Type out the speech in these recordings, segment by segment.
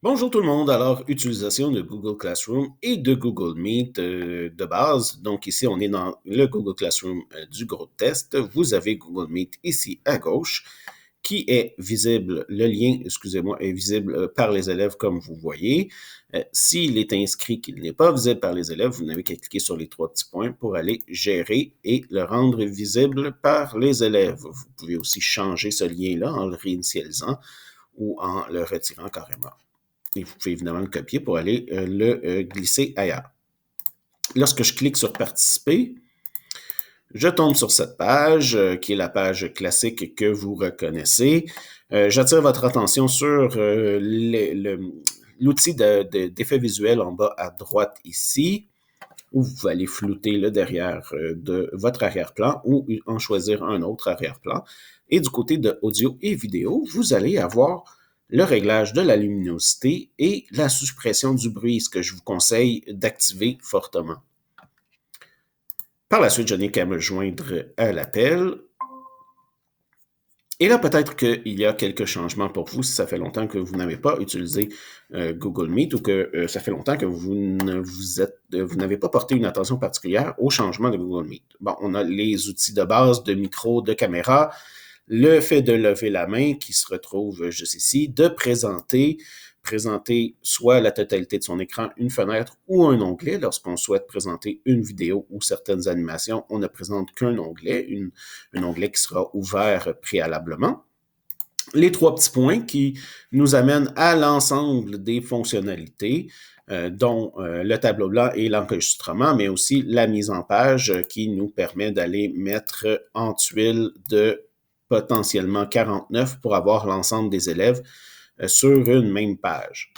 Bonjour tout le monde. Alors, utilisation de Google Classroom et de Google Meet de base. Donc ici, on est dans le Google Classroom du groupe test. Vous avez Google Meet ici à gauche qui est visible, le lien, excusez-moi, est visible par les élèves comme vous voyez. S'il est inscrit qu'il n'est pas visible par les élèves, vous n'avez qu'à cliquer sur les trois petits points pour aller gérer et le rendre visible par les élèves. Vous pouvez aussi changer ce lien-là en le réinitialisant ou en le retirant carrément. Et vous pouvez évidemment le copier pour aller le glisser ailleurs. Lorsque je clique sur participer, je tombe sur cette page qui est la page classique que vous reconnaissez. J'attire votre attention sur l'outil d'effet visuel en bas à droite ici, où vous pouvez aller flouter le derrière de votre arrière-plan ou en choisir un autre arrière-plan. Et du côté de audio et vidéo, vous allez avoir le réglage de la luminosité et la suppression du bruit, ce que je vous conseille d'activer fortement. Par la suite, je n'ai qu'à me joindre à l'appel. Et là, peut-être qu'il y a quelques changements pour vous si ça fait longtemps que vous n'avez pas utilisé Google Meet ou que ça fait longtemps que vous n'avez pas porté une attention particulière au changement de Google Meet. Bon, on a les outils de base de micro, de caméra, le fait de lever la main qui se retrouve juste ici, de présenter soit la totalité de son écran, une fenêtre ou un onglet. Lorsqu'on souhaite présenter une vidéo ou certaines animations, on ne présente qu'un onglet, un onglet qui sera ouvert préalablement. Les trois petits points qui nous amènent à l'ensemble des fonctionnalités, dont le tableau blanc et l'enregistrement, mais aussi la mise en page qui nous permet d'aller mettre en tuile de potentiellement 49 pour avoir l'ensemble des élèves sur une même page.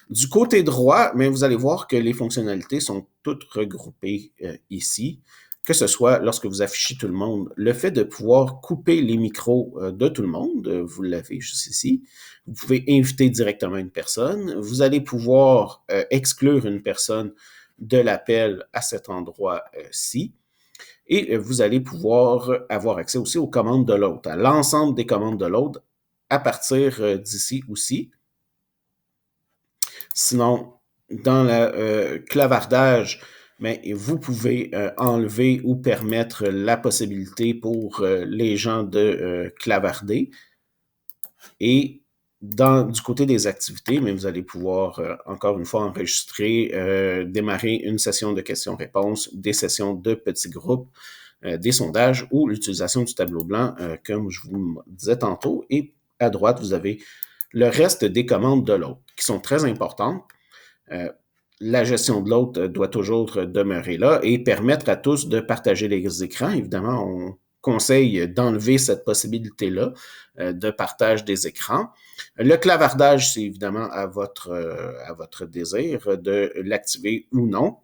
Du côté droit, mais vous allez voir que les fonctionnalités sont toutes regroupées ici, que ce soit lorsque vous affichez tout le monde, le fait de pouvoir couper les micros de tout le monde, vous l'avez juste ici. Vous pouvez inviter directement une personne. Vous allez pouvoir exclure une personne de l'appel à cet endroit-ci. Et vous allez pouvoir avoir accès aussi aux commandes de l'autre, à l'ensemble des commandes de l'autre à partir d'ici aussi. Sinon, dans le clavardage, mais vous pouvez enlever ou permettre la possibilité pour les gens de clavarder. Et du côté des activités, mais vous allez pouvoir, encore une fois, enregistrer, démarrer une session de questions-réponses, des sessions de petits groupes, des sondages ou l'utilisation du tableau blanc, comme je vous disais tantôt. Et à droite, vous avez le reste des commandes de l'autre, qui sont très importantes. La gestion de l'autre doit toujours demeurer là et permettre à tous de partager les écrans. Évidemment, on conseille d'enlever cette possibilité-là de partage des écrans. Le clavardage, c'est évidemment à votre désir de l'activer ou non.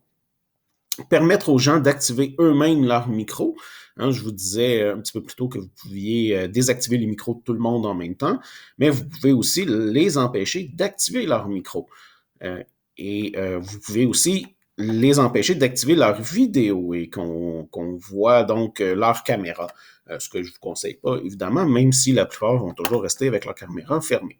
Permettre aux gens d'activer eux-mêmes leur micro. Hein, je vous disais un petit peu plus tôt que vous pouviez désactiver les micros de tout le monde en même temps, mais vous pouvez aussi les empêcher d'activer leur micro. Et vous pouvez aussi les empêcher d'activer leur vidéo et qu'on voit donc leur caméra, ce que je ne vous conseille pas, évidemment, même si la plupart vont toujours rester avec leur caméra fermée.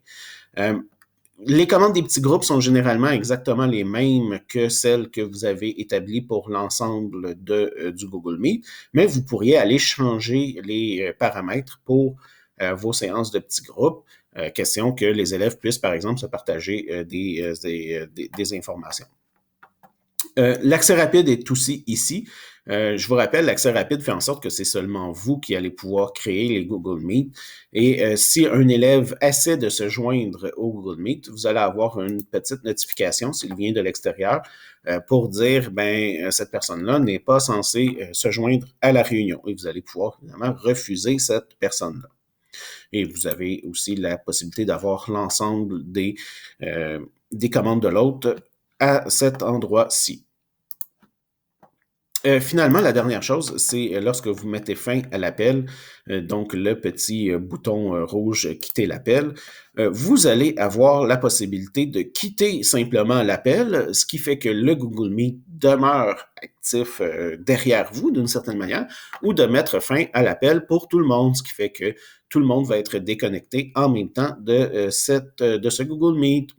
Les commandes des petits groupes sont généralement exactement les mêmes que celles que vous avez établies pour l'ensemble du Google Meet, mais vous pourriez aller changer les paramètres pour vos séances de petits groupes, question que les élèves puissent, par exemple, se partager des informations. L'accès rapide est aussi ici. Je vous rappelle, l'accès rapide fait en sorte que c'est seulement vous qui allez pouvoir créer les Google Meet. Et si un élève essaie de se joindre au Google Meet, vous allez avoir une petite notification s'il vient de l'extérieur pour dire, cette personne-là n'est pas censée se joindre à la réunion. Et vous allez pouvoir, évidemment, refuser cette personne-là. Et vous avez aussi la possibilité d'avoir l'ensemble des commandes de l'autre à cet endroit-ci. Finalement, la dernière chose, c'est lorsque vous mettez fin à l'appel, donc le petit bouton rouge « Quitter l'appel », vous allez avoir la possibilité de quitter simplement l'appel, ce qui fait que le Google Meet demeure actif derrière vous d'une certaine manière, ou de mettre fin à l'appel pour tout le monde, ce qui fait que tout le monde va être déconnecté en même temps de ce Google Meet.